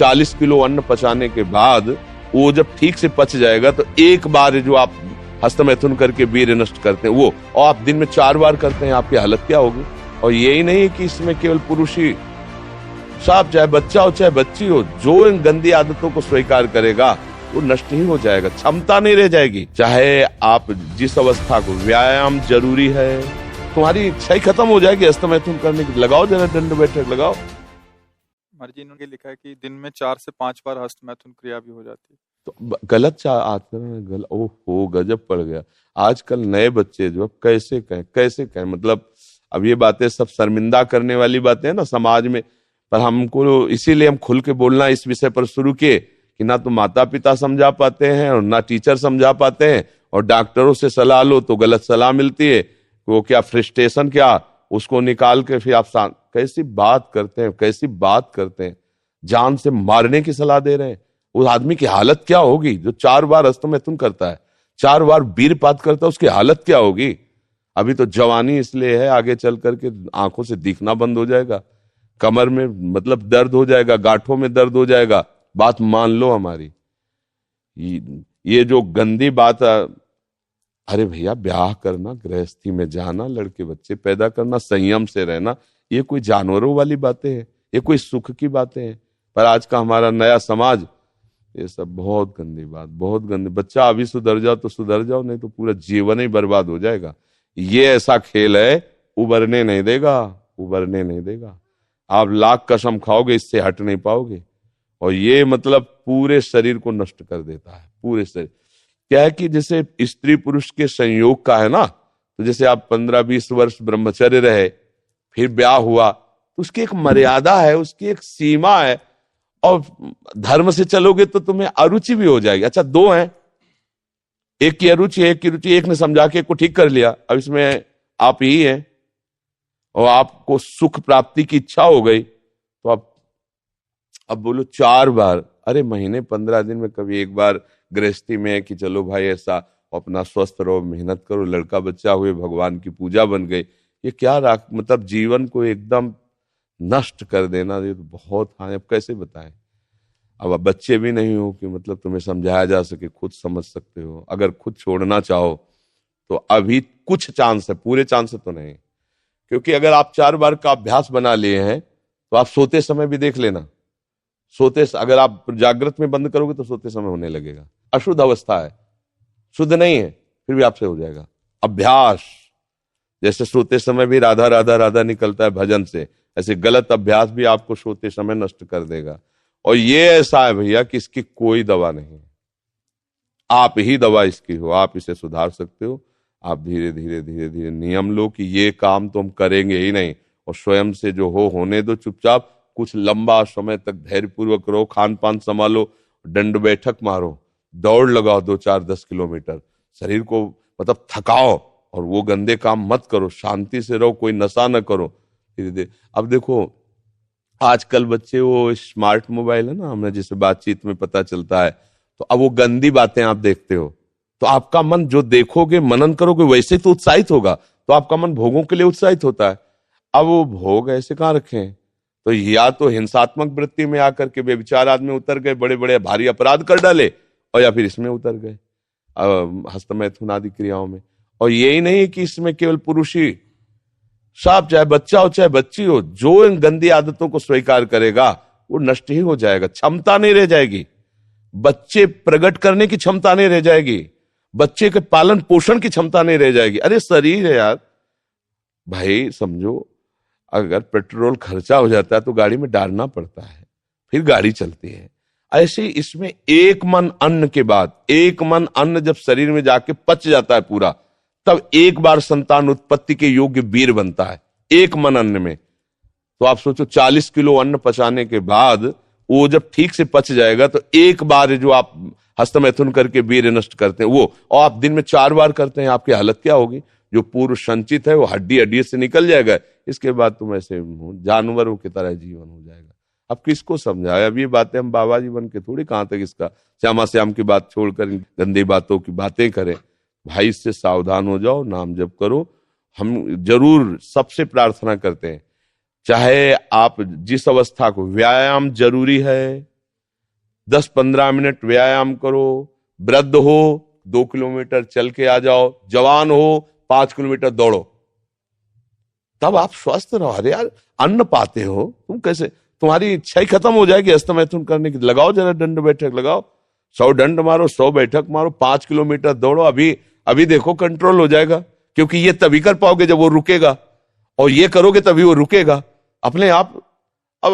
40 kilo अन्न पचाने के बाद वो जब ठीक से पच जाएगा तो एक बार जो आप हस्तमैथुन करके वीर्य नष्ट करते हैं वो, और आप दिन में 4 बार करते हैं, आपकी हालत क्या होगी। और यही नहीं कि इसमें केवल पुरुष ही, साफ चाहे बच्चा हो चाहे बच्ची हो, जो इन गंदी आदतों को स्वीकार करेगा वो नष्ट ही हो जाएगा, क्षमता नहीं रह जाएगी। चाहे आप जिस अवस्था को, व्यायाम जरूरी है, तुम्हारी इच्छा ही खत्म हो जाएगी हस्तमैथुन करने की। लगाओ जरा दंड बैठक लगाओ। जी इन्होंने लिखा है कि दिन में 4 से 5 बार हस्तमैथुन क्रिया भी हो जाती है। तो गलत आचरण, गलत, ओहो गजब पड़ गया। आजकल नए बच्चे जो कैसे कहें, मतलब अब ये बातें सब शर्मिंदा करने वाली बातें हैं ना समाज में, पर हमको इसीलिए हम खुल के बोलना इस विषय पर शुरू किए कि ना तो माता पिता समझा पाते हैं और ना टीचर समझा पाते हैं, और डॉक्टरों से सलाह लो तो गलत सलाह मिलती है। वो क्या फ्रस्ट्रेशन, क्या उसको निकाल के फिर आप कैसी बात करते हैं, जान से मारने की सलाह दे रहे हैं। उस आदमी की हालत क्या होगी जो 4 बार हस्तमैथुन करता है, 4 बार वीरपात करता है, उसकी हालत क्या होगी। अभी तो जवानी इसलिए है, आगे चल करके आंखों से दिखना बंद हो जाएगा, कमर में मतलब दर्द हो जाएगा, गांठों में दर्द हो जाएगा। बात मान लो हमारी, ये जो गंदी बात, अरे भैया ब्याह करना, गृहस्थी में जाना, लड़के बच्चे पैदा करना, संयम से रहना, ये कोई जानवरों वाली बातें हैं, ये कोई सुख की बातें हैं। पर आज का हमारा नया समाज, ये सब बहुत गंदी बात, बहुत गंदी। बच्चा अभी सुधर जाओ तो सुधर जाओ, नहीं तो पूरा जीवन ही बर्बाद हो जाएगा। ये ऐसा खेल है, उबरने नहीं देगा। आप लाख कसम खाओगे, इससे हट नहीं पाओगे। और ये मतलब पूरे शरीर को नष्ट कर देता है, पूरे शरीर। क्या है कि जैसे स्त्री पुरुष के संयोग का है ना, तो जैसे आप 15-20 वर्ष ब्रह्मचर्य रहे, फिर ब्याह हुआ, तो उसकी एक मर्यादा है, उसकी एक सीमा है। और धर्म से चलोगे तो तुम्हें अरुचि भी हो जाएगी। अच्छा 2 हैं, एक की अरुचि, एक ने समझा के एक को ठीक कर लिया, अब इसमें आप ही हैं, और आपको सुख प्राप्ति की इच्छा हो गई, तो अब बोलो 4 बार, अरे महीने 15 दिन में कभी एक बार गृहस्थी में है कि चलो भाई ऐसा अपना स्वस्थ रहो, मेहनत करो, लड़का बच्चा हुए, भगवान की पूजा बन गई। ये क्या मतलब जीवन को एकदम नष्ट कर देना, ये तो बहुत हानि। अब कैसे बताएं, अब बच्चे भी नहीं हो कि मतलब तुम्हें समझाया जा सके, खुद समझ सकते हो। अगर खुद छोड़ना चाहो तो अभी कुछ चांस है, पूरे चांस तो नहीं, क्योंकि अगर आप 4 बार का अभ्यास बना लिए हैं तो आप सोते समय भी देख लेना, अगर आप जागृत में बंद करोगे तो सोते समय होने लगेगा। अशुद्ध अवस्था है, शुद्ध नहीं है, फिर भी आपसे हो जाएगा। अभ्यास, जैसे सोते समय भी राधा राधा राधा निकलता है भजन से, ऐसे गलत अभ्यास भी आपको सोते समय नष्ट कर देगा। और ये ऐसा है भैया कि इसकी कोई दवा नहीं है, आप ही दवा इसकी हो, आप इसे सुधार सकते हो। आप धीरे धीरे नियम लो कि ये काम तो हम करेंगे ही नहीं, और स्वयं से जो होने दो चुपचाप। कुछ लंबा समय तक धैर्यपूर्वक रहो, खान पान संभालो, दंड बैठक मारो, दौड़ लगाओ 2-4-10 किलोमीटर, शरीर को मतलब थकाओ, और वो गंदे काम मत करो, शांति से रहो, कोई नशा न करो। धीरे धीरे अब देखो आजकल बच्चे, वो स्मार्ट मोबाइल है ना, हमें जिसे बातचीत में पता चलता है, तो अब वो गंदी बातें आप देखते हो, तो आपका मन जो देखोगे, मनन करोगे, वैसे तो उत्साहित होगा, तो आपका मन भोगों के लिए उत्साहित होता है। अब वो भोग ऐसे कहाँ रखे हैं, तो या तो हिंसात्मक वृत्ति में आकर के बेविचार आदमी उतर गए, बड़े बड़े भारी अपराध कर डाले, और या फिर इसमें उतर गए हस्तमैथुन आदि क्रियाओं में। और यही नहीं कि इसमें केवल पुरुष ही, साफ चाहे बच्चा हो चाहे बच्ची हो, जो इन गंदी आदतों को स्वीकार करेगा वो नष्ट ही हो जाएगा, क्षमता नहीं रह जाएगी, बच्चे प्रकट करने की क्षमता नहीं रह जाएगी, बच्चे के पालन पोषण की क्षमता नहीं रह जाएगी। अरे शरीर है यार भाई, समझो अगर पेट्रोल खर्चा हो जाता है तो गाड़ी में डालना पड़ता है, फिर गाड़ी चलती है। ऐसे इसमें एक मन अन्न के बाद, एक मन अन्न जब शरीर में जाके पच जाता है पूरा, तब एक बार संतान उत्पत्ति के योग्य वीर बनता है, एक मन अन्न में। तो आप सोचो 40 किलो अन्न पचाने के बाद वो जब ठीक से पच जाएगा तो एक बार जो आप हस्तमैथुन करके वीर नष्ट करते हैं वो, और आप दिन में 4 बार करते हैं, आपकी हालत क्या होगी। जो पूर्व संचित है वो हड्डी हड्डी से निकल जाएगा, इसके बाद तुम ऐसे जानवरों की तरह जीवन हो जाएगा। अब किसको समझाए, अब ये बातें हम बाबा जी बन के थोड़ी कहां तक इसका श्यामा श्याम की बात छोड़कर गंदी बातों की बातें करें। भाई इससे सावधान हो जाओ, नाम जप करो। हम जरूर सबसे प्रार्थना करते हैं, चाहे आप जिस अवस्था को, व्यायाम जरूरी है, 10-15 मिनट व्यायाम करो, वृद्ध हो 2 किलोमीटर चल के आ जाओ, जवान हो 5 किलोमीटर दौड़ो, तब आप स्वस्थ रहो। अरे यार, अन्न पाते हो तुम, कैसे तुम्हारी इच्छा ही खत्म हो जाएगी हस्तमैथुन करने की। लगाओ जरा दंड बैठक लगाओ, 100 दंड मारो, 100 बैठक मारो, 5 किलोमीटर दौड़ो। अभी अभी देखो कंट्रोल हो जाएगा, क्योंकि ये तभी कर पाओगे जब वो रुकेगा, और ये करोगे तभी वो रुकेगा अपने आप। अब